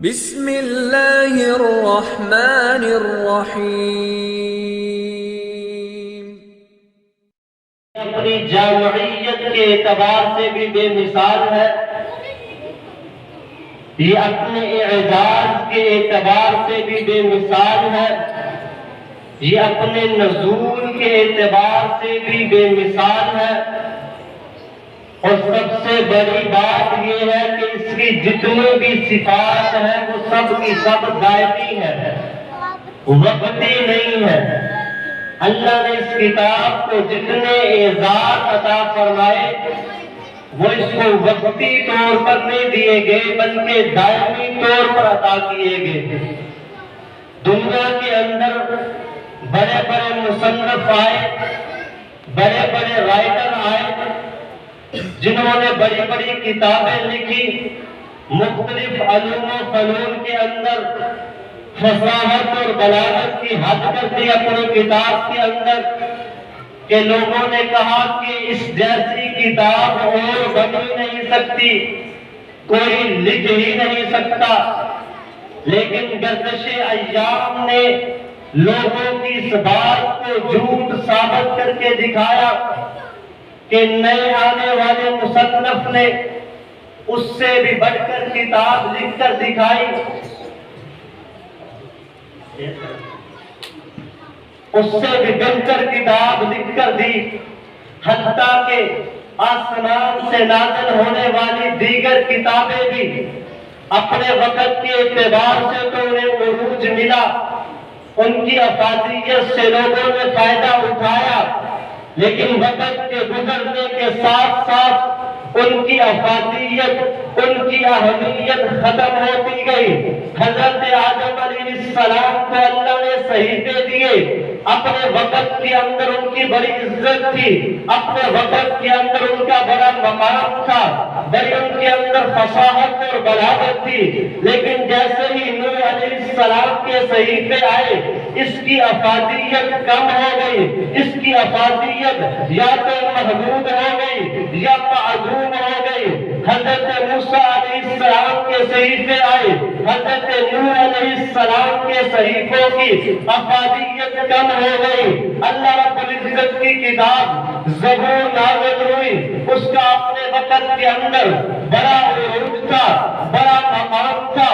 بسم اللہ الرحمن الرحیم۔ اپنی جامعیت کے اعتبار سے بھی بے مثال ہے، یہ اپنے اعجاز کے اعتبار سے بھی بے مثال ہے، یہ اپنے نزول کے اعتبار سے بھی بے مثال ہے، اور سب سے بڑی بات یہ ہے کہ اس کی جتنی بھی صفات ہیں وہ سب کی سب دائمی ہے، وقتی نہیں ہے۔ اللہ نے اس کتاب کو جتنے اعزاز عطا فرمائے وہ اس کو وقتی طور پر نہیں دیے گئے بلکہ دائمی طور پر عطا کیے گئے۔ دنیا کے اندر بڑے بڑے مصنف آئے، بڑے بڑے رائٹر آئے جنہوں نے بڑی بڑی کتابیں لکھی، مختلف علوم و فنون کے اندر فصاحت اور بلاغت کی حد کر دی اپنی کتاب کے اندر کہ لوگوں نے کہا کہ اس جیسی کتاب اور بن ہی نہیں سکتی، کوئی لکھ ہی نہیں سکتا۔ لیکن گردش ایام نے لوگوں کی اس بات کو جھوٹ ثابت کر کے دکھایا کہ نئے آنے والے مصنف نے اس سے بھی بڑھ کر کتاب لکھ کر دکھائی، اس سے بھی بہتر کتاب لکھ کر دی، حتیٰ کہ آسمان سے نازل ہونے والی دیگر کتابیں بھی اپنے وقت کے اعتبار سے تو انہیں عروج ملا، ان کی افادیت سے لوگوں نے فائدہ اٹھایا، لیکن وقت کے گزرنے کے ساتھ ساتھ ان کی افادیت، ان کی اہمیت ختم ہوتی گئی۔ حضرت آدم علیہ السلام کو اللہ نے صحیفے دیے، اپنے وقت کے اندر ان کی بڑی عزت تھی، اپنے وقت کے اندر ان کا بڑا مقام تھا، بڑی ان کے اندر فصاحت اور بلاغت تھی، لیکن جیسے ہی نوح علیہ السلام کے صحیفے آئے اس کی افادیت کم ہو گئی، اس کی افادیت یا تو محدود ہو گئی یا معدوم ہو گئی۔ حضرت موسیٰ علیہ السلام کے صحیفے آئے، حضرت نوح علیہ السلام کے صحیفوں کی افادیت کم ہو گئی۔ اللہ رب العزت کی کتاب زبور نازل ہوئی، اس کا اپنے وقت کے اندر بڑا عروج تھا، بڑا مقام تھا،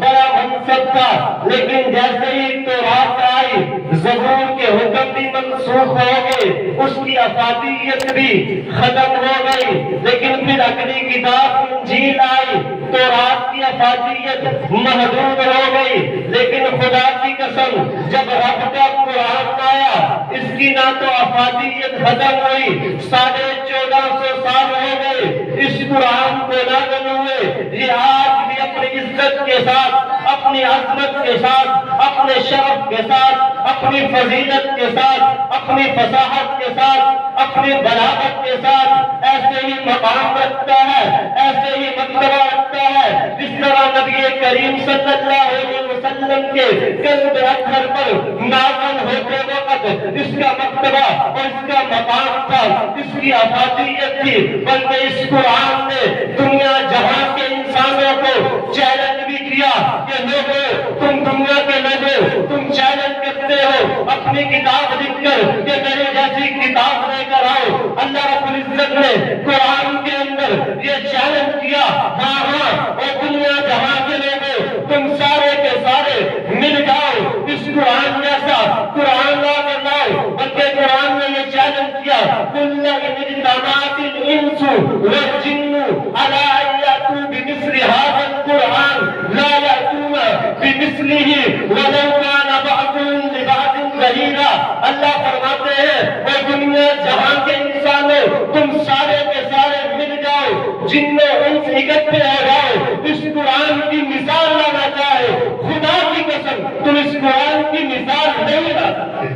بڑا منصب تھا، لیکن جیسے ہی تورات آئی زبور کے حکم بھی منسوخ ہو گئے، اس کی افادیت بھی ختم ہو گئی۔ لیکن پھر اگلی کتاب انجیل آئی، تورات کی افادیت محدود ہو گئی، لیکن خدا کی قسم جب رب کا قرآن آیا اس کی نہ تو افادیت ختم ہوئی، 1450 سال ہو گئے اس قرآن کو نازل ہوئے، یہ آج بھی اپنی عزت کے ساتھ، اپنی عظمت کے ساتھ، اپنے شرف کے ساتھ، اپنی فضیلت کے ساتھ، اپنی فصاحت کے ساتھ، اپنی بلاغت کے ساتھ ایسے ہی مقام رکھتا ہے، ایسے ہی مرتبہ رکھتا ہے جس طرح نبی کریم صلی اللہ علیہ وسلم کے قلب اطہر پر نازل ہوتے وقت اس کا مرتبہ اور اس کا مقام تھا، اس کی افادیت تھی۔ بلکہ اس قرآن نے دنیا جہاں کے انسانوں کو چیلنج بھی کیا کہ لوگوں، تم دنیا کے لوگوں، تم چیلنج کرتے ہو اپنی کتاب لکھ کر کہ میرے جیسی کتاب لے کر آؤ۔ اللہ رب العزت نے قرآن کے اندر یہ چیلنج کیا، ہاں اور دنیا جہاں کے لوگوں تم سارے کے سارے مل جاؤ، اس قرآن جیسا قرآن لا کر لاؤ۔ بلکہ قرآن نے یہ چیلنج کیا، قُلْ إِنِ اجْتَمَعَتِ الْإِنسُ وَالْجِنُّ عَلَىٰ أَن يَأْتُوا بِمِثْلِ هَٰذَا الْقُرْآنِ لَا يَأْتُونَ بِمِثْلِهِ وَلَوْ كَانَ بَعْضُهُمْ لِبَعْضٍ ظَهِيرًا۔ اللہ فرماتے ہیں اے دنیا جہاں کے انسانوں تم سارے کے سارے مل جاؤ، جن میں انس اکٹھے ہو جاؤ، اس قرآن کی مثال لانا چاہے، خدا کی قسم تم اس قرآن کی مثال نہیں لا سکتے۔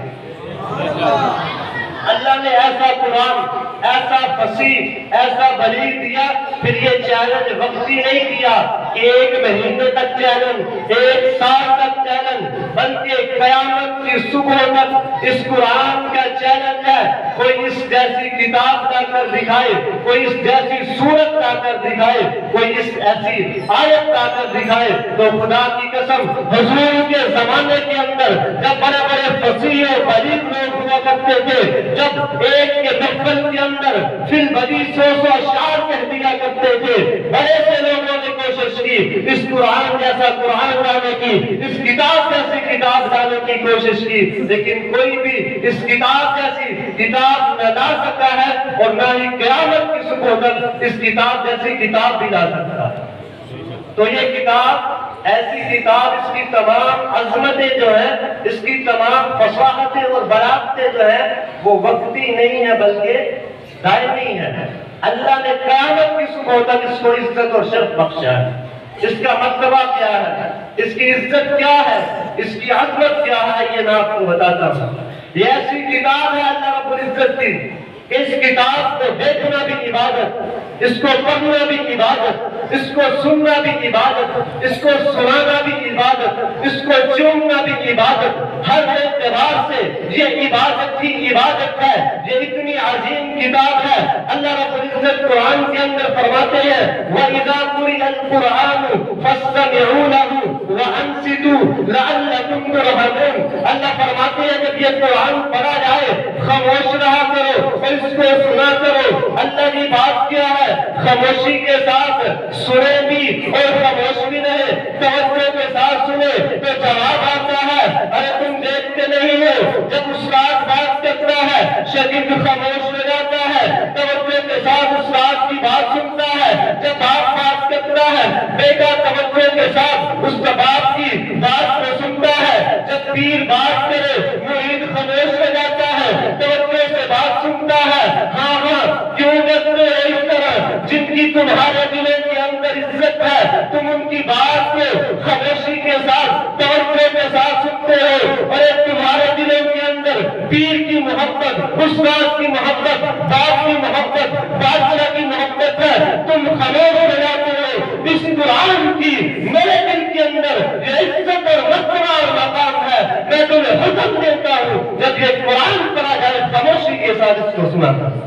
اللہ نے ایسا قرآن، ایسا فصیح ایسا بلیغ دیا، پھر یہ چیلنج وقتی نہیں کیا کہ 1 مہینے تک چیلنج، 1 سال تک چیلنج، بلکہ قیامت کی صبح تک اس قرآن کا چیلنج ہے، کوئی اس جیسی کتاب لا کر دکھائے، کوئی اس جیسی سورت لا کر دکھائے، کوئی اس ایسی آیت لا کر دکھائے۔ تو خدا کی قسم حضور کے زمانے کے اندر جب بڑے بڑے فصیح و بلیغ لوگ ہوا کرتے تھے، جب ایک کے محفل کے اندر فی البدی 100 اشعار کہہ دیا کرتے تھے، بڑے سے لوگوں نے کوشش کی اس قرآن جیسا قرآن لانے کی، اس کتاب جیسی کتاب لانے کی کوشش کی، لیکن کوئی بھی اس کتاب جیسی کتاب نہ لا سکا ہے، اور نہ ہی قیامت کی صبح تک اس کتاب جیسی کتاب بھی لا سکتا ہے۔ تو یہ کتاب ایسی کتاب، اس کی تمام عظمتیں جو ہیں، اس کی تمام فصاحتیں اور بلاغتیں جو ہیں، وہ وقتی نہیں ہے بلکہ دائمی ہے۔ اللہ نے قیامت کی صبح تک اس کو عزت اور شرف بخشا ہے۔ اس کا مرتبہ کیا ہے، اس کی عزت کیا ہے، اس کی عظمت کیا ہے، یہ میں آپ کو بتاتا ہوں۔ یہ ایسی کتاب ہے اللہ رب العزت کی، اس کتاب کو دیکھنا بھی عبادت، اس کو پڑھنا بھی عبادت، اس کو سننا بھی عبادت، اس کو سنانا بھی عبادت، اس کو چومنا بھی عبادت، ہر اعتبار سے یہ عبادت کی عبادت ہے۔ یہ اتنی عظیم کتاب ہے، اللہ رب العزت قرآن کے اندر فرماتے ہیں وَإِذَا قُرِئَ الْقُرْآنُ فَاسْتَمِعُوا لَهُ وَأَنصِتُوا لَعَلَّكُمْ تُرْحَمُونَ۔ اللہ فرماتے ہیں جب یہ قرآن پڑھا جائے خاموش رہا کرو اور اس کو سنا کرو۔ اللہ کی بات کیا ہے، خاموشی کے ساتھ سنے بھی اور خاموش بھی رہے، توجہ کے ساتھ سنے تو جواب آتا ہے۔ ارے تم دیکھتے نہیں ہو، جب استاد بات کرتا ہے شاگرد خاموش ہو جاتا ہے، توجہ کے ساتھ استاد کی بات سنتا ہے۔ جب باپ بات کرتا ہے بیٹا توجہ کے ساتھ اس باپ کی بات کو سنتا ہے۔ جب پیر بات کرے مرید خاموش ہو جاتا ہے، توجہ سے بات سنتا ہے۔ ہاں کیوں کرتے ہیں اس طرح؟ جن کی تمہارے دلوں کے اندر عزت ہے، تم ان کی بات کو خاموشی کے ساتھ توجہ کے ساتھ سنتے ہو، اور ایک تمہارے دلوں کے اندر پیر کی محبت، استاد کی محبت، باپ کی محبت، بادشاہ کی محبت ہے، تم خاموش ہو جاتے ہو۔ اس قرآن کی میرے دل کے اندر یہ عزت اور مرتبہ اور مقام ہے، میں تمہیں حکم دیتا ہوں جب یہ قرآن پڑھا جائے خاموشی کے ساتھ اس کو سنا کرو۔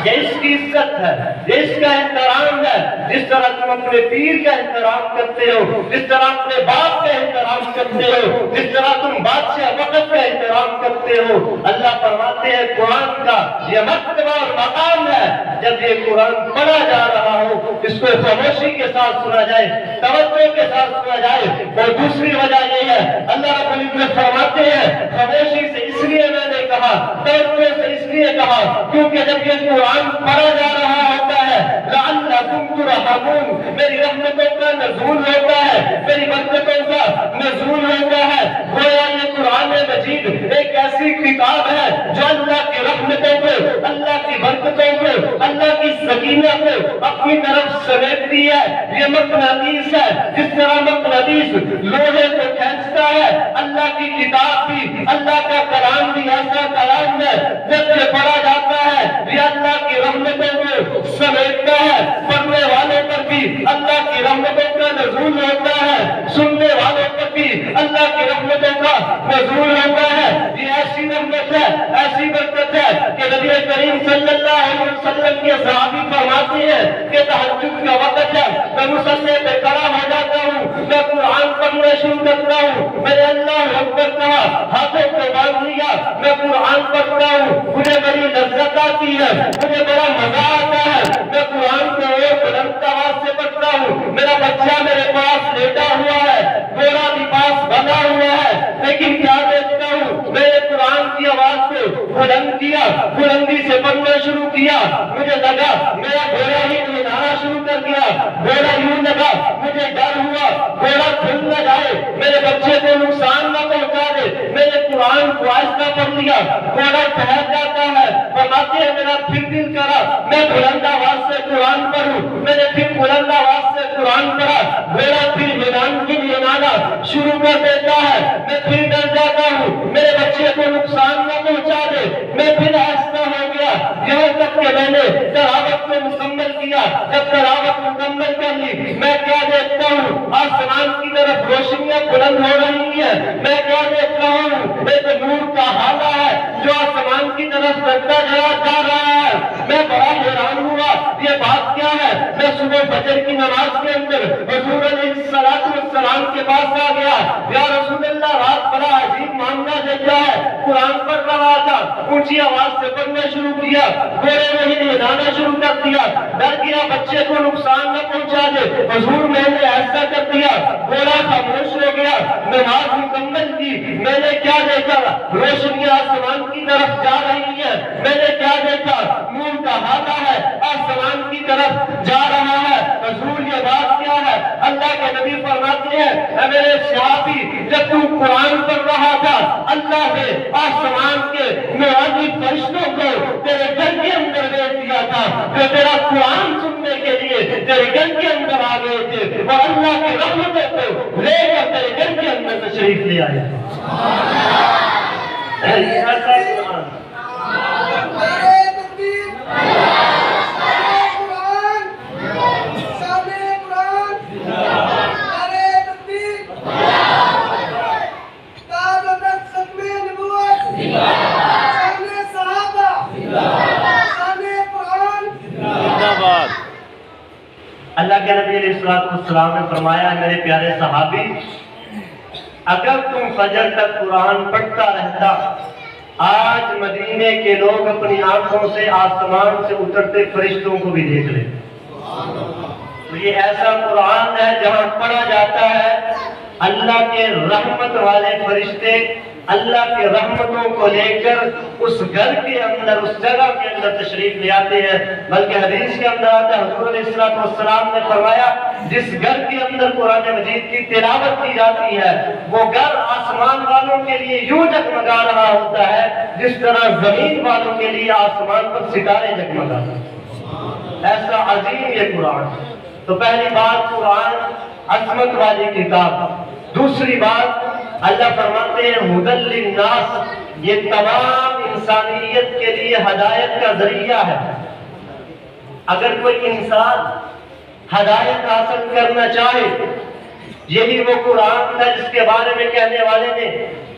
یہ اس کی عزت ہے، یہ اس کا احترام ہے۔ جس طرح تم اپنے پیر کا احترام کرتے ہو، جس طرح اپنے باپ کا احترام کرتے ہو، جس طرح تم بادشاہ وقت کا احترام کرتے ہو، اللہ فرماتے ہیں قرآن کا یہ مرتبہ اور مقام ہے جب یہ قرآن پڑھا جا رہا ہو، اس کو خاموشی کے ساتھ سنا جائے، توجہ کے ساتھ سنا جائے۔ اور دوسری وجہ یہ ہے اللہ رب العزت فرماتے ہیں خاموشی سے اس لیے میں نے کہا، توجہ سے اس لیے کہا کیونکہ جب یہ قرآن پڑھا جا رہا ہوتا ہے لعلکم ترحمون، میری رحمتوں کا نزول ہوتا ہے، میری برکتوں کا نزول ہوتا ہے۔ گویا یہ قرآن مجید ایک ایسی کتاب ہے جو اللہ کی رحمتوں کو، اللہ کی برکتوں کو، اللہ کی سکینہ کو اپنی طرف سمیٹتی ہے۔ یہ مقناطیس ہے، جس طرح مقناطیس لوہے کو کھینچتا ہے، اللہ کی کتاب بھی، اللہ کا کلام بھی ایسا کلام ہے جب یہ پڑھا جاتا ہے یہ اللہ کی رحمتوں کو سمیٹتا ہے۔ پڑھنے والوں پر بھی اللہ کی رحمتوں کا نزول ہوتا ہے، سننے والوں پر بھی اللہ کی رحمتوں کا نزول ہوتا ہے۔ یہ ایسی رحمت ہے، ایسی برکت ہے کہ نبی کریم صلی اللہ علیہ وسلم کے صحابی فرماتے ہیں کہ تہجد کا وقت ہے، میں مصلی پہ کھڑا ہو جاتا ہوں، میں قرآن پڑھنا شروع کرتا ہوں، میں نے اللہ اکبر کہا، ہاتھوں کو باندھ لیا، میں قرآن پڑھتا ہوں، مجھے بڑی لذت آتی ہے، مجھے بڑا مزہ آتا ہے، میں قرآن کو اور بلند آواز سے پڑھتا ہوں۔ میرا بچہ میرے پاس لیٹا ہوا ہے، گوڑا بھی پاس بنا ہوا ہے، لیکن کیا دیکھتا ہوں میں نے قرآن کی آواز کو بلند کیا، بلندی سے پڑھنا شروع کیا، مجھے لگا میرا گھوڑا ہی نانا شروع کر دیا، گھوڑا یوں لگا، مجھے ڈر ہوا گھوڑا کھل نہ جائے، میرے بچے کو نقصان نہ پہنچا دے، میں نے قرآن کو آہستہ پڑھ لیا، گھوڑا ٹھہر جاتا ہے، فرماتے ہیں میرا پھر دل کرا میں بلند آواز سے قرآن پڑھوں، میں نے پھر بلند آواز سے قرآن پڑھا، گھوڑا پھر میدان کی نانا شروع کر دیتا ہے، میں پھر ڈر جاتا ہوں میرے بچے کو نقصان نہ پہنچا دے، میں پھر آہستہ ہو گیا، چلتا جا رہا ہے. میں بڑا حیران ہوا, یہ بات کیا ہے؟ میں صبح فجر کی نماز کے اندر حضور علیہ السلام کے پاس آ گیا. یا رسول اللہ, رات بڑا عجیب معاملہ دیکھا ہے. قرآن پڑھ رہا تھا, اونچی آواز سے پڑھنا شروع کیا, گھوڑے نہیں ہلانا شروع کر دیا. ڈر گیا بچے کو نقصان نہ پہنچا دے. حضور میں نے ایسا کر دیا, گھوڑا خاموش ہو گیا. نماز مکمل کی. میں نے کیا دیکھا؟ روشنیاں آسمان کی طرف جا رہی ہیں. میں نے کیا دیکھا؟ نور کا ہاتھا ہے, آسمان کی طرف جا رہا ہے. حضور یہ بات کیا ہے؟ اللہ کے نبی فرماتے ہیں, اے میرے صحابی, جب تو قرآن پڑھ رہا تھا, اللہ نے آسمان کے معزز فرشتوں کو تیرے گھر کے اندر بھیج دیا تھا, جو تیرا قرآن سننے کے لیے تیرے گھر کے اندر آ گئے تھے, اور اللہ کی رحمتوں کو لے کر تیرے گھر کے اندر تشریف لے آئے. ایسا قرآن. اللہ کے نبی علیہ السلام نے فرمایا, میرے پیارے صحابی, اگر تم فجر تک قرآن پڑھتا رہتا, آج مدینے کے لوگ اپنی آنکھوں سے آسمان سے اترتے فرشتوں کو بھی دیکھ لیں. تو یہ ایسا قرآن ہے جہاں پڑھا جاتا ہے, اللہ کے رحمت والے فرشتے اللہ کے رحمتوں کو لے کر اس گھر کے اندر, اس جگہ کے اندر تشریف لے آتے ہیں. بلکہ حدیث کے اندر آتا ہے, حضور علیہ السلام نے فرمایا, جس گھر کے اندر قرآن مجید کی تلاوت کی جاتی ہے, وہ گھر آسمان والوں کے لیے یوں جگمگا رہا ہوتا ہے جس طرح زمین والوں کے لیے آسمان پر ستارے جگمگاتے ہیں. ایسا عظیم یہ قرآن. تو پہلی بات, قرآن عظمت والی کتاب. دوسری بات, اللہ فرماتے ہیں ہدی للناس, یہ تمام انسانیت کے لیے ہدایت کا ذریعہ ہے. اگر کوئی انسان ہدایت حاصل کرنا چاہے, یہی وہ قرآن تھا جس کے بارے میں کہنے والے نے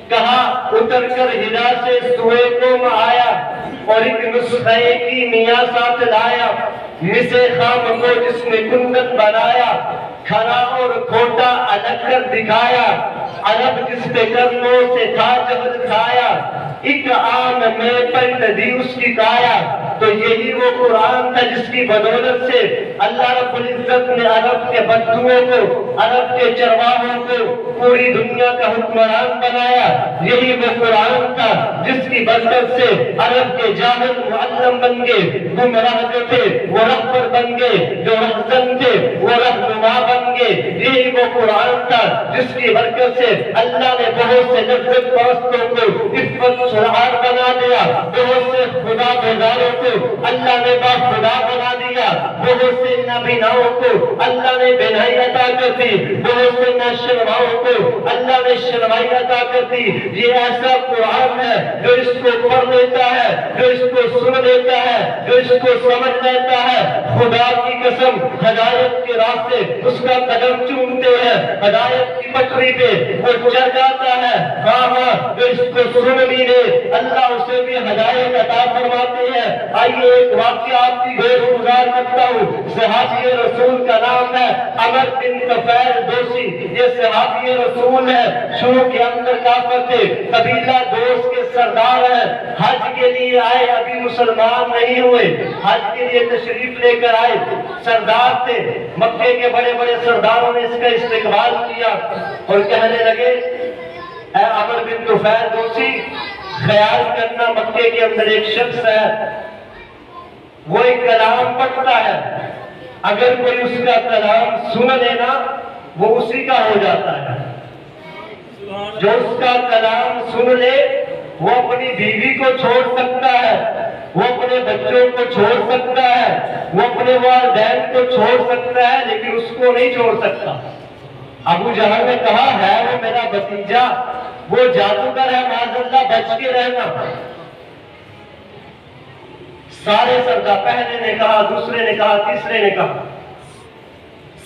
کہا, اتر کر ہرا سے سوئے قوم آیا, اور ایک نسخے کی میاں ساتھ لایا, مسے خام کو جس نے کندن بنایا, کھڑا اور کھوٹا الگ کر دکھایا, عرب جس پہ کرنوں سے تھا جبل کھایا, ایک آن میں پلٹ دی اس کی کایا. تو یہی وہ قرآن تھا جس کی بدولت سے اللہ رب العزت نے عرب کے بدوؤں کو, عرب کے چرواہوں کو پوری دنیا کا حکمران بنایا. یہی وہ قرآن تھا جس کی برکت سے عرب کے جاہل معلم بن گئے, گمراہ جو تھے وہ رہبر بن گئے, جو رہزن تھے وہ رہنما بن گئے. یہی وہ قرآن تھا جس کی برکت سے اللہ نے بہت سے لذت پرستوں کو عفت سرار بنا دیا, بہت سے خدا بیداروں کو اللہ نے با خدا بنا دیا, بہت سے نابیناؤں کو اللہ نے بینائی عطا کر دی, بہت سے ناشنواؤں کو اللہ نے شنوائی عطا کر دی. یہ ایسا قرآن ہے جو اس کو پڑھ لیتا ہے, جو اس کو سن لیتا ہے, جو اس کو سمجھ لیتا ہے, خدا کی قسم ہدایت کے راستے اس کا قدم چومتے ہیں, ہدایت کی پٹری پہ وہ چڑھ جاتا ہے. ہاں, جو اس کو سن بھی لے اللہ اسے بھی ہدایت عطا فرماتے ہیں. آئیے ایک واقعہ آپ کی گوش گزار کرتا ہوں. صحابی رسول کا نام ہے عمر بن طفیل دوسی. یہ صحابی رسول ہے, شروع کے اندر کافر تھے, قبیلہ دوست کے سردار ہیں, حج کے لیے آئے, ابھی مسلمان نہیں ہوئے, حج کے لیے تشریف لے کر آئے, سردار تھے. مکے کے بڑے بڑے سرداروں نے اس کا استقبال کیا اور کہنے لگے, اے عمر بن طفیل دوسی, خیال کرنا مکے کے اندر ایک شخص ہے, وہ ایک کلام پڑھتا ہے, اگر کوئی اس کا کلام سن لینا وہ اسی کا ہو جاتا ہے. جو اس کا کلام سن لے وہ اپنی بیوی کو چھوڑ سکتا ہے, وہ اپنے بچوں کو چھوڑ سکتا ہے, وہ اپنے والدین کو چھوڑ سکتا ہے, لیکن اس کو نہیں چھوڑ سکتا. ابو جہل نے کہا, ہے وہ میرا بھتیجا, وہ جادوگر ہے, معاذ اللہ, بچ کے رہنا. سارے سردار, پہلے نے کہا, دوسرے نے کہا, تیسرے نے کہا,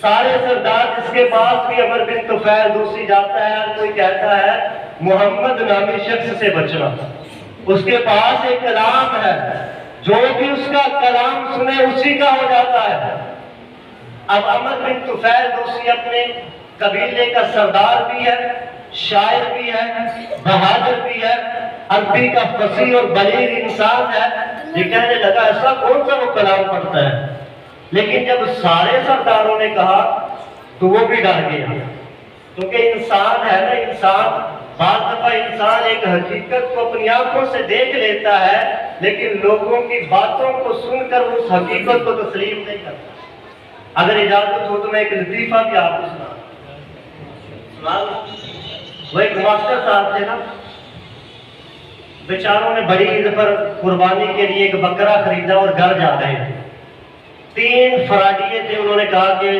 سارے سردار جس کے پاس بھی عمر بن طفیل دوسی جاتا ہے, کوئی کہتا ہے محمد نامی شخص سے بچنا. اس کے پاس ایک کلام ہے، جو بھی اس کا کلام سنے اسی کا ہو جاتا ہے۔ اب عمر بن طفیل دوسی اپنے قبیلے کا سردار بھی ہے، شاعر بھی ہے، بہادر بھی ہے، عربی کا فصیح اور بلیغ انسان ہے۔ یہ کہنے لگا ایسا کون سا وہ کلام پڑھتا ہے؟ لیکن جب سارے سرداروں نے کہا تو وہ بھی ڈر گیا، کیونکہ انسان ہے نا، انسان بعض دفعہ انسان ایک حقیقت کو اپنی آنکھوں سے دیکھ لیتا ہے، لیکن لوگوں کی باتوں کو سن کر اس حقیقت کو تسلیم نہیں کرتا۔ اگر اجازت ہو تو میں ایک لطیفہ بھی آپ کو سنا۔ وہ ایک ماسٹر صاحب تھے نا، بیچاروں نے بڑی عید پر قربانی کے لیے ایک بکرا خریدا اور گھر جا رہے تھے۔ 3 فراڈیے تھے، انہوں نے کہا کہ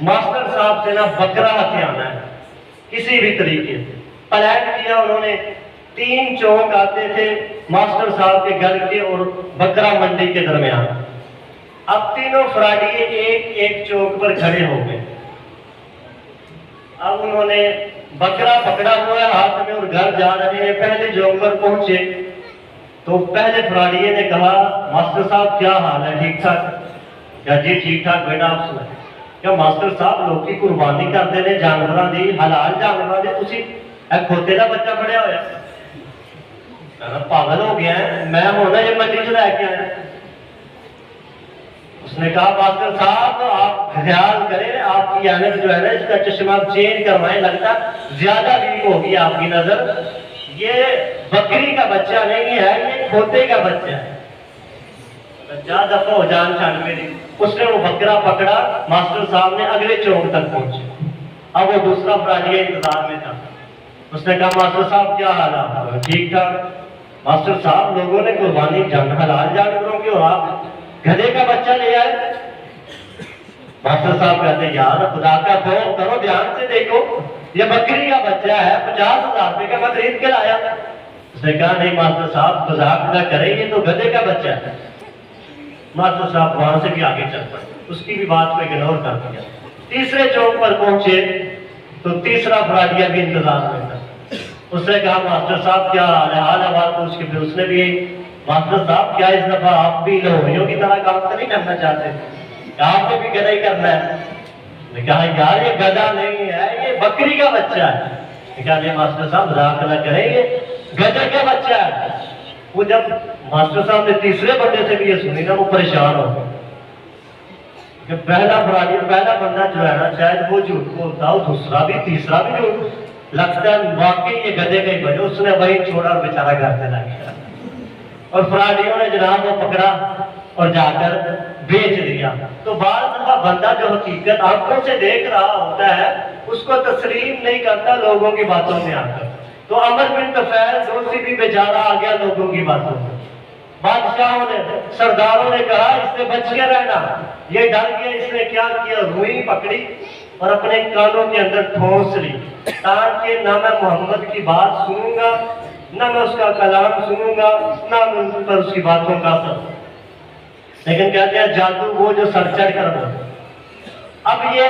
ماسٹر صاحب سے نا بکرا ہاتھ آنا ہے کسی بھی طریقے سے۔ پلان کیا انہوں نے، 3 چوک آتے تھے ماسٹر صاحب کے گھر کے اور بکرا منڈی کے درمیان۔ اب تینوں فراڈیے ایک چوک پر کھڑے ہو گئے۔ اب انہوں نے بکرا پکڑا ہوا ہے ہاتھ میں اور گھر جا رہے ہیں۔ پہلے چوک پر پہنچے تو پہلے فراڈیے نے کہا ماسٹر صاحب کیا حال ہے، ٹھیک ٹھاک؟ کیا جی ٹھیک ٹھاک بیٹا، آپ سنائیں۔ کیا ماسٹر صاحب لوگ کی قربانی کرتے ہیں جانوراں دی، حلال جانوراں دی، تسی اے کھوتے دا بچہ پڑیا ہوا ہے؟ پاگل ہو گیا ہے، میں ہونا یہ منڈی سے لے کے آیا۔ اس نے کہا ماسٹر صاحب آپ خیال کریں، آپ کی آنکھ جو ہے نا اس کا چشمہ چینج کروائیں، لگتا زیادہ ویک ہوگی آپ کی نظر، یہ بکری کا بچہ نہیں ہے، یہ کھوتے کا بچہ ہے۔ جا دفعہ ہو جان چھان میری۔ اس نے وہ بکرا پکڑا، ماسٹر صاحب نے اگلے چوک تک پہنچے۔ اب وہ دوسرا فراڈیہ انتظار میں تھا۔ اس نے کہا ماسٹر صاحب کیا حال ہے؟ ٹھیک ٹھاک۔ ماسٹر صاحب لوگوں نے قربانی حلال جانوروں کی اور آپ گدھے کا بچہ لے آئے۔ ماسٹر صاحب کہتے ہیں یار خدا کا خوف کرو، دھیان سے دیکھو، یہ بکری کا بچہ ہے، 50,000 روپے کا میں خرید کے لایا۔ اس نے کہا نہیں ماسٹر صاحب مذاق نہ کریں، یہ تو گدھے کا بچہ ہے۔ ماسٹر صاحب وہاں سے بھی آگے چل پڑے، اس کی بھی بات کو اگنور کر دیا۔ تیسرے چوک پر پہنچے تو تیسرا فراڈیہ بھی انتظار میں تھا۔ اس نے کہا ماسٹر صاحب کیا حال ہے؟ حال بات پوچھ کے پھر اس نے بھی ماسٹر صاحب کیا اس دفعہ آپ بھی لوہریوں کی طرح کام تو نہیں کرنا چاہتے؟ آپ کو بھی گدھا ہی کرنا ہے؟ نے کہا یار یہ گدھا نہیں ہے، یہ بکری کا بچہ ہے۔ نے کہا نہیں ماسٹر صاحب مذاق نہ کریں، یہ گدھے کا بچہ ہے۔ وہ جب ماسٹر صاحب نے تیسرے بندے سے بھی یہ سنی نا، وہ پریشان ہو گئے کہ پہلا بندہ جو ہے نا شاید وہ جھوٹ بولتا ہو، دوسرا بھی تیسرا بھی جھوٹ، لگتا ہے واقعی یہ گدھے کا ہی بچہ۔ اس نے وہی چھوڑا اور بیچارہ گھر سے لا گیا، اور فراڈیوں نے جناب وہ پکڑا اور جا کر بیچ دیا۔ تو بعض دفعہ بندہ جو حقیقت آنکھوں سے دیکھ رہا ہوتا ہے اس کو تسلیم نہیں کرتا لوگوں کی باتوں میں آ کر۔ تو عمر بن طفیل دوسی بھی بیچارہ آ گیا لوگوں کی باتوں میں۔ بادشاہوں نے، سرداروں نے کہا اس سے بچ کے رہنا، یہ ڈر گیا۔ اس نے کیا کیا، روئی پکڑی اور اپنے کانوں کے اندر ٹھونس لی، تاکہ نہ میں محمد کی بات سنوں گا، نہ میں اس کا کلام سنوں گا، نہ میں ان پر اس کی باتوں کا اثر۔ لیکن کہتے ہیں جادو وہ جو سر چڑھ کر بولے۔ اب یہ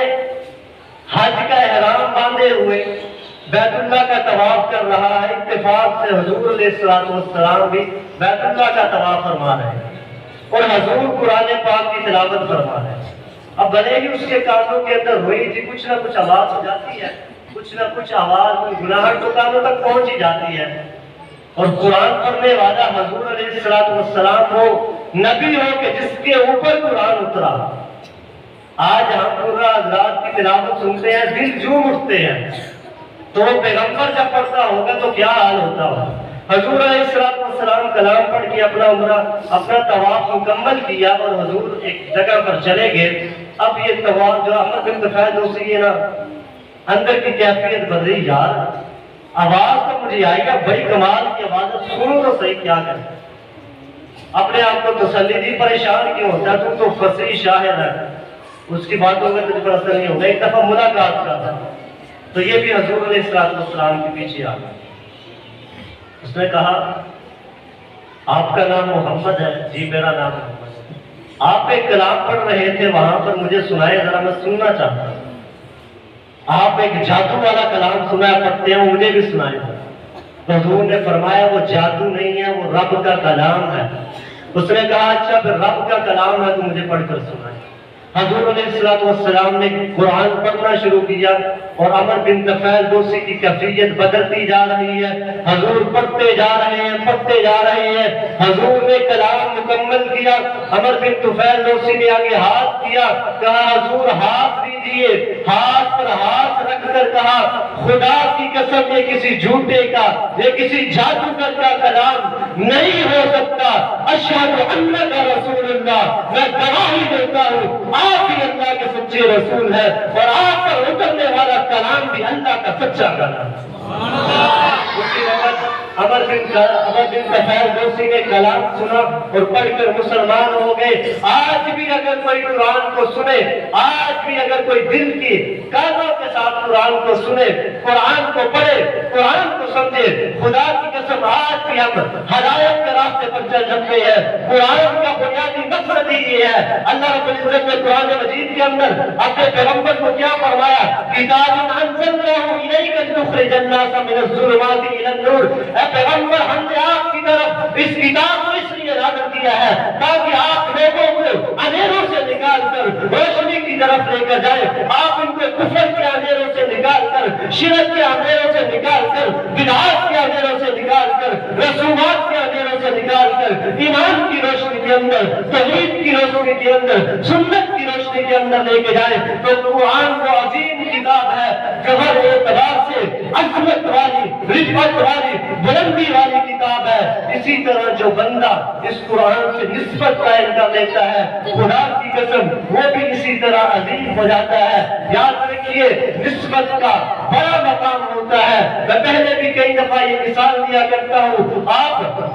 حج کا احرام باندھے ہوئے بیت اللہ کا طواف کر رہا ہے، اتفاق سے حضور علیہ السلام بھی بیت اللہ کا طواف فرما رہے ہیں اور حضور قرآن پاک کی تلاوت فرما رہے ہیں۔ اب بھلے ہی اس کے کانوں کے اندر ہوئی تھی، کچھ نہ کچھ آواز ہو جاتی ہے، کچھ نہ کچھ آواز گناہٹ تو کانوں تک پہنچ ہی جاتی ہے۔ اور قرآن پڑھنے والا حضور علیہ السلام وہ نبی ہو کہ جس کے اوپر قرآن اترا۔ آج ہم قرآن حضرات کی تلاوت سنتے ہیں، دل جھوم اٹھتے ہیں، تو پیغمبر جب پڑھتا ہوگا تو کیا حال ہوتا ہوگا۔ حضور علیہ السلام کلام پڑھ کے اپنا عمرہ، اپنا طواف مکمل کیا اور حضور ایک جگہ پر چلے گئے۔ اب یہ طواف جو عمر بن طفیل دوسی ہے نا، اندر کی کیفیت بدلی، یار آواز تو مجھے آئی ہے، بڑی کمال کی آواز ہے، سنو تو صحیح کیا کریں۔ اپنے آپ کو تسلی دی، پریشان کیوں ہوتا ہے، تو فصیح شاعر ہے، اس کی باتوں میں تجھ پر اثر نہیں ہوگا۔ ایک دفعہ ملاقات کرتا تو یہ بھی حضور علیہ السلام کے پیچھے آ گیا۔ اس نے کہا آپ کا نام محمد ہے؟ جی میرا نام محمد ہے۔ آپ ایک کلام پڑھ رہے تھے وہاں پر، مجھے سنائے ذرا، میں سننا چاہتا ہوں۔ آپ ایک جادو والا کلام سنا پڑھتے ہیں، مجھے بھی سنائے۔ حضور نے فرمایا وہ جادو نہیں ہے، وہ رب کا کلام ہے۔ اس نے کہا اچھا پھر رب کا کلام ہے تو مجھے پڑھ کر سنائیں۔ حضور علیہ السلام نے قرآن پڑھنا شروع کیا اور عمر بن طفیل دوسی کی کیفیت بدلتی جا رہی ہے۔ حضور پڑھتے جا رہے ہیں، پڑھتے جا رہے ہیں، حضور نے کلام مکمل کیا۔ عمر بن طفیل دوسی نے آگے ہاتھ کیا، کہا حضور ہاتھ دیجئے، ہاتھ پر ہاتھ رکھ کر کہا خدا کی قسم یہ کسی جھوٹے کا، یہ کسی جادوگر کا کلام نہیں ہو سکتا۔ اشہد انک رسول اللہ، میں گواہی دیتا ہوں آپ ہی اللہ کے سچے رسول ہیں اور آپ پر اترنے والا کلام بھی اللہ کا سچا کلام ہے۔ اسی وقت عمر بن طفیل دوسی نے کلام سنا اور پڑھ کر مسلمان ہو گئے۔ آج بھی اگر کوئی قرآن کو سنے، آج بھی اگر کوئی دل کی کانوں کے ساتھ قرآن کو سنے، قرآن کو پڑھے، قرآن کو سمجھے، خدا کی قسم آج بھی ہم ہدایت کے راستے پر چل سکتے ہیں۔ قرآن کا بنیادی مقصد ہی یہ ہے۔ اللہ رب العزت نے قرآن مجید کے اندر اپنے پیغمبر کو کیا فرمایا؟ کتاب انزلناہ الیک لتخرج الناس من الظلمات الی النور۔ اے پیغمبر ہم نے آپ کی طرف اس کتاب کو اس لیے نازل کیا ہے تاکہ آپ لوگوں کو اندھیروں سے نکال کر روشنی کی طرف لے کر جائیں۔ آپ ان کو کفر کے اندھیروں سے نکال کر، شرک کے اندھیروں سے نکال کر، بدعات کے اندھیروں سے نکال کر، رسومات کے اندھیروں سے نکال کر ایمان کی روشنی کے اندر، توحید کی روشنی کے اندر، سنت کی روشنی کے اندر لے کے جائیں۔ تو قرآن کو عظیم کتاب ہے جو ہر اعتبار سے عظمت والی، رفعت والی، بلندی والی کتاب ہے۔ اسی طرح جو بندہ اس قرآن سے نسبت قائم کر لیتا ہے، خدا کی قسم وہ بھی اسی طرح عظیم ہو جاتا ہے۔ یاد رکھیے نسبت کا بڑا مقام ہوتا ہے۔ میں پہلے بھی کئی دفعہ یہ مثال دیا کرتا ہوں، آپ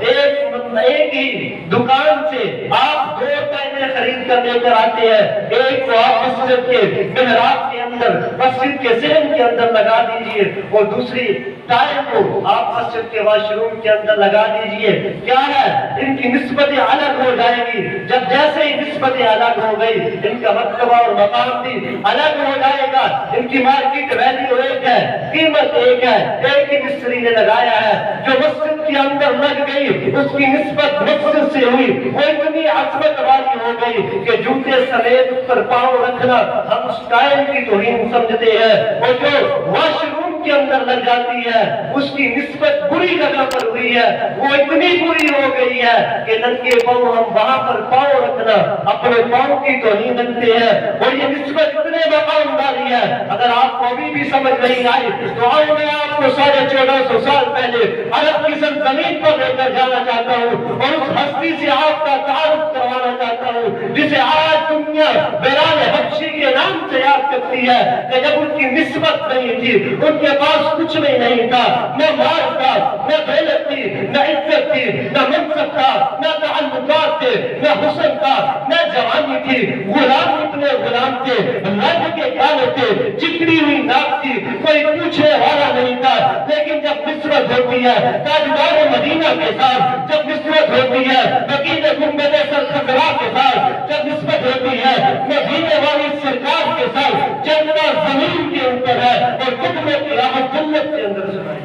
ایک ہی دکان سے آپ دو پینیں خرید کر لے کر آتے ہیں، ایک کو آپ مسجد کے محراب کے اندر، مسجد کے ذہن کے اندر لگا دیجئے اور دوسری ٹائر کو آپ مسجد کے واش روم کے اندر لگا دیجئے۔ کیا ہے ان کی نسبتیں الگ ہو جائیں گی۔ جب جیسے ہی نسبتیں الگ ہو گئی ان کا مرتبہ اور مقام بھی الگ ہو جائے گا۔ ان کی مارکیٹ ویلیو ایک ہے، قیمت ایک ہے، ایک ہی مستری نے لگایا ہے۔ جو مسجد کے اندر لگ گئی اس کی نسبت مسجد سے ہوئی، وہ اتنی عظمت والی ہو گئی کہ جوتے سمیت اس پر پاؤں رکھنا ہم اسٹائل کی توہین سمجھتے ہیں۔ اور جو واش روم کے اندر لگ جاتی ہے اس کی نسبت بری جگہ پر ہوئی ہے، وہ اتنی بری ہو گئی ہے کہ ننگے پاؤں ہم وہاں پر پاؤں رکھنا اپنے پاؤں کی توہین سمجھتے ہیں۔ اور یہ نسبت اتنے مقام والی ہے، اگر آپ کو ابھی بھی سمجھ نہیں آئی تو آؤ میں آپ کو 1450 سال پہلے عرب کی سرزمین پر لے کر جانا چاہتا ہوں اور اس ہستی سے آپ کا تعارف کروانا چاہتا ہوں جسے آج دنیا بلال حبشی کے نام سے یاد کرتی ہے کہ جب ان کی نسبت نہیں تھی، ان کے پاس کچھ بھی نہیں تھا، نہ مال تھا، نہ دولت تھی، نہ عزت تھی، نہ منصب تھا، نہ تعلقات تھے، نہ حسن تھا، نہ جوانی تھی، غلام اتنے غلام تھے، رب کے کالے تھے، چکڑی ہوئی ناک تھی، کوئی پوچھنے والا نہیں تھا۔ لیکن جب نسبت ہوتی ہے تاجدار مدینہ کے ساتھ، جب نسبت ہوتی ہے وکیل گنبد سرخزرا کے ساتھ، جب نسبت ہوتی ہے مدینے والی سرکار کے ساتھ، جنت زمین کے اوپر ہے اور قدمت کی راحت جنت کے اندر سنائی۔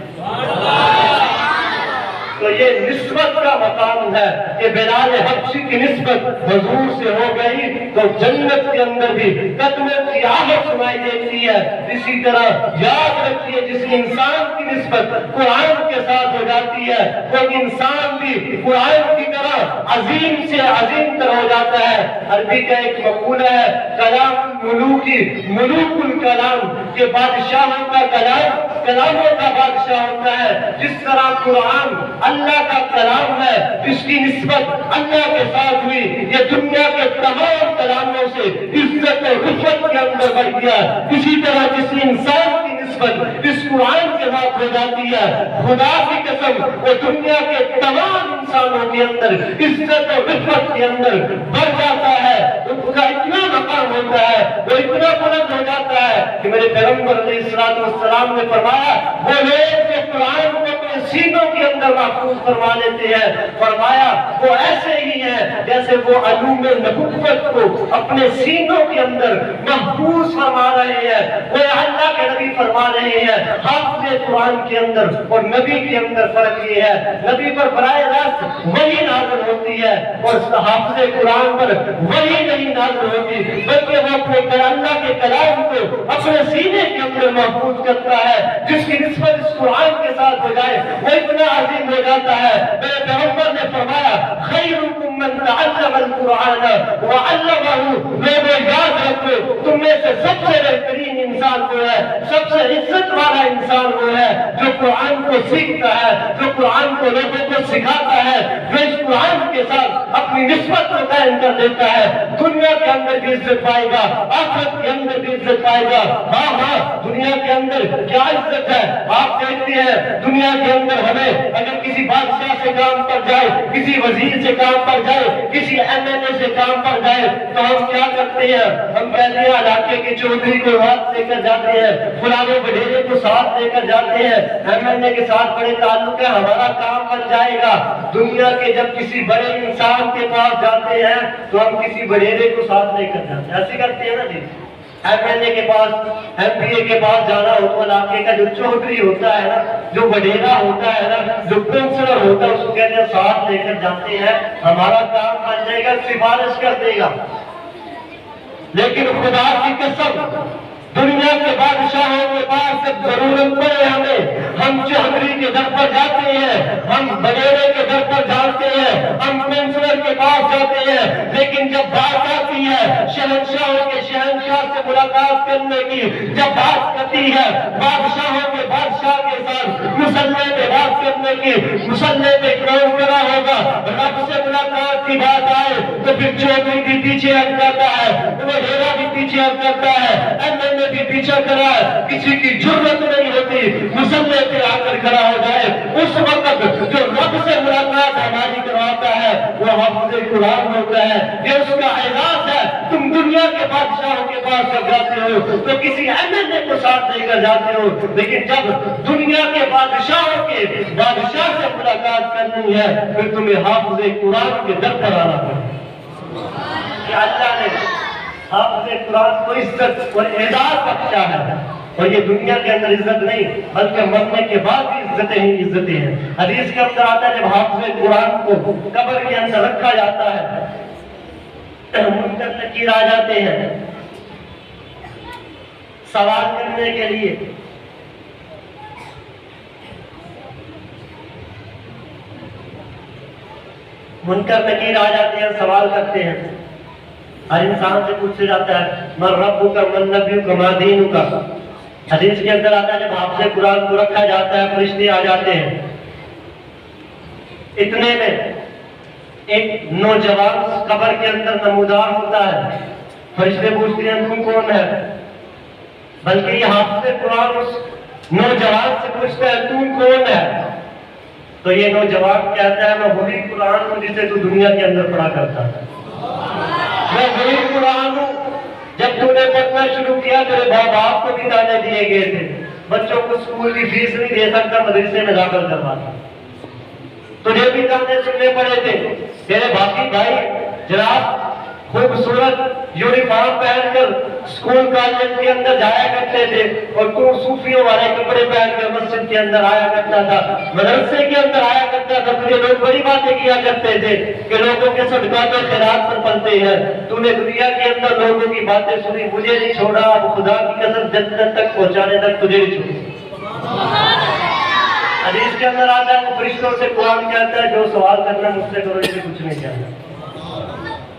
تو یہ نسبت کا مقام ہے کہ بلال حبشی کی نسبت حضور سے ہو گئی تو جنت کے اندر بھی قدمت کی آہٹ سنائی دیتی ہے۔ اسی طرح یاد رکھیے جس انسان کی نسبت قرآن کے ساتھ ہو جاتی ہے وہ انسان بھی قرآن کی طرح عظیم سے عظیم تر ہو جاتا ہے۔ عربی کا ایک مقولہ ہے کلام الملوکی ملوک الکلام، کہ بادشاہوں کا کلام کلاموں کا بادشاہ ہوتا ہے۔ جس طرح قرآن اللہ کا کلام ہے، اس کی نسبت اللہ کے ساتھ ہوئی، یہ دنیا کے تمام کلاموں سے عزت و رفعت کے اندر بڑھ گیا۔ اسی طرح جس انسان کی نسبت اس قرآن کے ساتھ ہو جاتی ہے، خدا کی قسم وہ دنیا کے تمام انسانوں کے اندر عزت و رفعت کے اندر بڑھ جاتا ہے۔ ان کا اتنا مقام ہوتا ہے، وہ اتنا بلند ہو جاتا ہے کہ میرے پیغمبر علیہ السلام نے فرمایا وہ لوگ جو قرآن کو اپنے سینوں کے اندر اندر محفوظ فرما لیتے ہیں. فرمایا وہ ایسے ہی ہے جیسے وہ علوم نبوت کو اپنے سینوں کے اندر محفوظ فرما رہے ہیں. وہ اللہ کے نبی فرما رہے ہیں حافظ قرآن کے اندر اور نبی کے اندر فرق یہ ہے نبی پر براہ راست وحی نازل ہوتی ہے اور حافظ قرآن پر وحی نہیں نازل ہوتی بلکہ وہ اپنے اللہ کے کلام کو اپنے سینے کے اندر محفوظ کرتا ہے. جس کی نسبت اس قرآن کے ساتھ ہو جائے وہ اتنا عظیم ہو جاتا ہے. میرے پیغمبر نے فرمایا خیرکم من تعلم القرآن وعلمہ. لوگوں یاد رکھو تم میں سے سب سے بہترین انسان وہ ہے, سب سے عزت والا انسان وہ ہے جو قرآن کو سیکھتا ہے, جو قرآن کو لوگوں کو سکھاتا ہے, جو اس قرآن کے ساتھ اپنی نسبت کو قائم کر دیتا ہے. دنیا کے اندر بھی عزت پائے گا, آخرت کے اندر بھی عزت پائے گا. ہاں دنیا کے اندر کیا عزت ہے آپ دیکھتے ہیں. دنیا کے اندر ہمیں اگر کسی بادشاہ سے کام پر جائے, کسی وزیر سے کام پر جائے, کسی MLA سے کام پر جائے تو ہم کیا کرتے ہیں؟ ہم کہتے ہیں علاقے کے چودھری کو ساتھ لے کر جاتے ہیں, فلانے وڈیرے کو ساتھ لے کر جاتے ہیں, MLA کے ساتھ بڑے تعلق ہے, ہمارا کام بن جائے گا. دنیا کے جب کسی بڑے انسان کے پاس جاتے ہیں تو ہم کسی وڈیرے کو ساتھ لے کر جاتے ہیں. ایسے کرتے ہیں نا جی. MLA کے پاس, MPA کے پاس جانا ہو تو علاقے کا جو چودھری ہوتا ہے نا, جو وڈیرا ہوتا ہے نا, جو کونسلر ہوتا ہے اس کو کہتے ہیں ساتھ لے کر جاتے ہیں, ہمارا کام بن جائے گا, سفارش کر دے گا. لیکن خدا کی قسم دنیا کے بادشاہوں کے پاس جب ضرورت پڑے ہمیں, ہم چودھری کے در پر جاتے ہیں, ہم وڈیرے کے در پر جاتے ہیں, ہم کونسلر کے پاس جاتے ہیں. لیکن جب بات آتی ہے شہنشاہوں کے شہنشاہ سے ملاقات کرنے کی, جب بات کرتی ہے بادشاہوں کے بادشاہ کے ساتھ مسلح پہ بات کرنے کی, مسلح پہ کون کرا ہوگا, رب سے ملاقات کی بات آئے تو پھر چودھری بھی پیچھے ہٹ جاتا ہے, وڈیرا بھی پیچھے ہٹ جاتا ہے, MLA بھی پیچھا کرا ہے. کسی کی جرت نہیں ہوتی مسلح پہ آ کر کھڑا ہو جائے. اس وقت جو رب سے ملاقات ہماری کرواتا ہے وہ حافظ قرآن ہوتا ہے. یہ اس کا اعزاز ہے. تم دنیا کے بادشاہوں کے پاس جب جاتے ہو تو کسی MLA کو ساتھ لے کر جاتے ہو, لیکن جب دنیا کے بادشاہوں کے بادشاہ سے ملاقات کرنی ہے پھر تمہیں حافظ قرآن کے در پر آنا پڑے. کہ اللہ نے حافظ قرآن کو عزت اور اعزاز بخشا ہے, اور یہ دنیا کے اندر عزت نہیں بلکہ مرنے کے بعد بھی عزتیں ہی عزتیں ہیں. حدیث کے اندر آتا ہے جب حافظ قرآن کو قبر کے اندر رکھا جاتا ہے, منکر نکیر آ جاتے ہیں سوال کرنے کے لیے. منکر نکیر آ جاتے ہیں, سوال کرتے ہیں. ہر انسان سے پوچھا جاتا ہے من ربک من نبیک ما دینک. حدیث کے اندر آتا ہے جب حافظ قرآن کو رکھا جاتا ہے فرشتے آ جاتے ہیں. اتنے میں ایک نوجوان قبر کے اندر نمودار ہوتا ہے. فرشتے پوچھتے ہیں تم کون ہے, بلکہ یہ حافظ قرآن اس نوجوان سے پوچھتا ہے تم کون ہے. تو یہ نوجوان کہتا ہے میں وہی قرآن ہوں جسے تو دنیا کے اندر پڑھا کرتا ہے. میں وہی قرآن ہوں جب تو نے پڑھنا شروع کیا تیرے باپ باپ کو بھی تانے دیے گئے تھے, بچوں کو اسکول کی فیس نہیں دے سکتا مدرسے میں داخل کرواتا, تجھے بھی تانے سننے پڑے تھے. تیرے باقی بھائی جناب خوبصورت یونیفارم پہن کر اسکول کالج کے اندر جایا کرتے تھے اور تو صوفیوں والے کپڑے پہن کر مسجد کے اندر آیا کرتا تھا, مدرسے کے اندر آیا کرتا تھا. تجھے لوگ بڑی باتیں کیا کرتے تھے کہ لوگوں کے صدقات و خیرات پر پلتے ہیں. تو نے دنیا کے اندر لوگوں کی باتیں سنی, مجھے نہیں چھوڑا, اب خدا کی قسم جنت تک پہنچانے تک تجھے نہیں چھوڑا. حدیث کے اندر آتا ہے وہ فرشتوں سے قرآن کہتا ہے جو سوال کرنا مجھ سے کرو, اسے کچھ نہیں کہنا.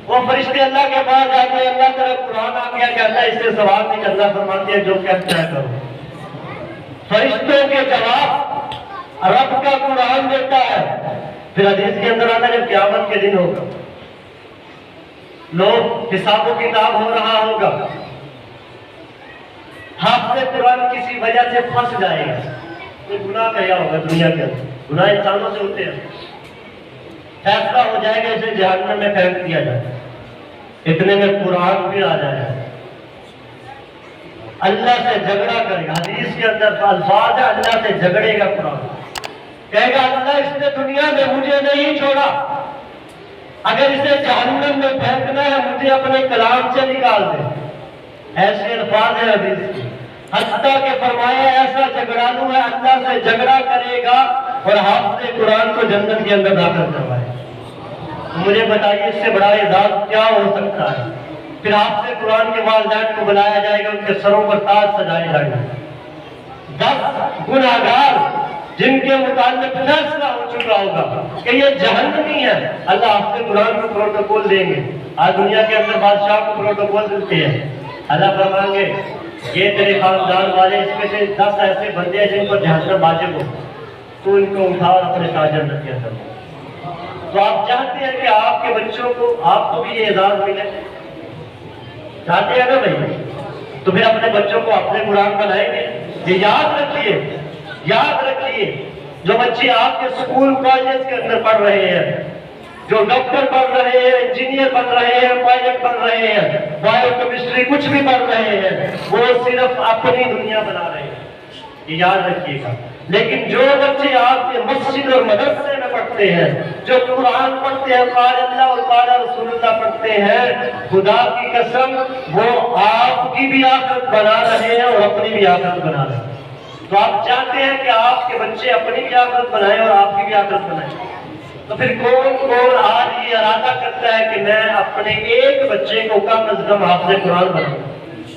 وہ فرشتے اللہ کے پاس جاتے ہیں, اللہ طرف قرآن آ گیا کہتا ہے اس سے سوال نہیں کرنا, فرماتے ہیں جو کہتا ہے کرو. فرشتوں کے جواب رب کا قرآن دیتا ہے. پھر حدیث کے اندر آتا ہے جب قیامت کے دن ہوگا, لوگ حساب و کتاب ہو رہا ہوگا, حافظ قرآن کسی وجہ سے پھنس جائے گا. کوئی گناہ کیا ہوگا دنیا کے اندر, گناہ انسانوں سے ہوتے ہیں, فیصلہ ہو جائے گا اسے جہنم میں پھینک دیا جائے. اتنے میں قرآن بھی آ جائے گا, اللہ سے جھگڑا کرے گا. حدیث کے اندر الفاظ ہے اللہ سے جھگڑے گا قرآن. کہے گا اللہ اس نے دنیا میں مجھے نہیں چھوڑا، اگر اسے جہنم میں پھینکنا ہے مجھے اپنے کلام سے نکال دے۔ ایسے الفاظ ہیں حدیث کے، حتیٰ کہ فرمایا ایسا جھگڑالو ہے اللہ سے جھگڑا کرے گا اور حافظ قرآن کو جنت کے اندر داخل کروائے۔ مجھے بتائیے اس سے بڑا اعزاز کیا ہو سکتا ہے؟ پھر حافظ قرآن کے والدین کو بلایا جائے گا، ان کے سروں پر تاج سجائے جائیں گے۔ 10 گناہگار جن کے متعلق فیصلہ ہو چکا ہوگا کہ یہ جہنمی ہے، اللہ حافظ قرآن کو پروٹوکول دیں گے۔ آج دنیا کے اندر بادشاہ کو پروٹوکول ملتے ہیں، اللہ فرمائیں گے یہ تیرے خاندان والے اس میں سے 10 ایسے بندے ہیں جن پر جہنم واجب ہو، تو ان کو اٹھا اور اپنے ساتھ جنت کے اندر۔ تو آپ چاہتے ہیں کہ آپ کے بچوں کو، آپ کو بھی یہ اعزاز ملے؟ چاہتے ہیں نا بھائی؟ تو پھر اپنے بچوں کو اپنے قرآن بنائیں گے۔ یہ یاد رکھیے، یاد رکھیے، جو بچے آپ کے سکول کالج کے اندر پڑھ رہے ہیں، جو ڈاکٹر بن رہے ہیں، انجینئر بن رہے ہیں، پائلٹ بن رہے ہیں، بایو کیمسٹری کچھ بھی بن رہے ہیں، وہ صرف اپنی دنیا بنا رہے ہیں، یہ یاد رکھیے گا۔ لیکن جو بچے آپ کے مسجد اور مدرسے میں پڑھتے ہیں، جو قرآن پڑھتے ہیں، قال اللہ اور قال رسول اللہ پڑھتے ہیں، خدا کی قسم وہ آپ کی بھی آخرت بنا رہے ہیں اور اپنی بھی آخرت بنا رہے ہیں۔ تو آپ چاہتے ہیں کہ آپ کے بچے اپنی بھی آخرت بنائیں اور آپ کی بھی آخرت بنائیں، تو پھر کون آج یہ ارادہ کرتا ہے کہ میں اپنے ایک بچے کو کم از کم حافظ قرآن بناؤں؟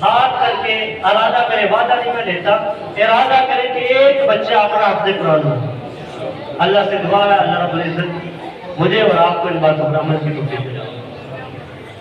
ہاتھ کر کے ارادہ کرے، وعدہ نہیں میں لیتا، ارادہ کرے کہ ایک بچہ اپنا حافظ قرآن بناؤں۔ اللہ سے دعا ہے اللہ رب العزت مجھے اور آپ کو ان باتوں پر عمل کی توفیق دے۔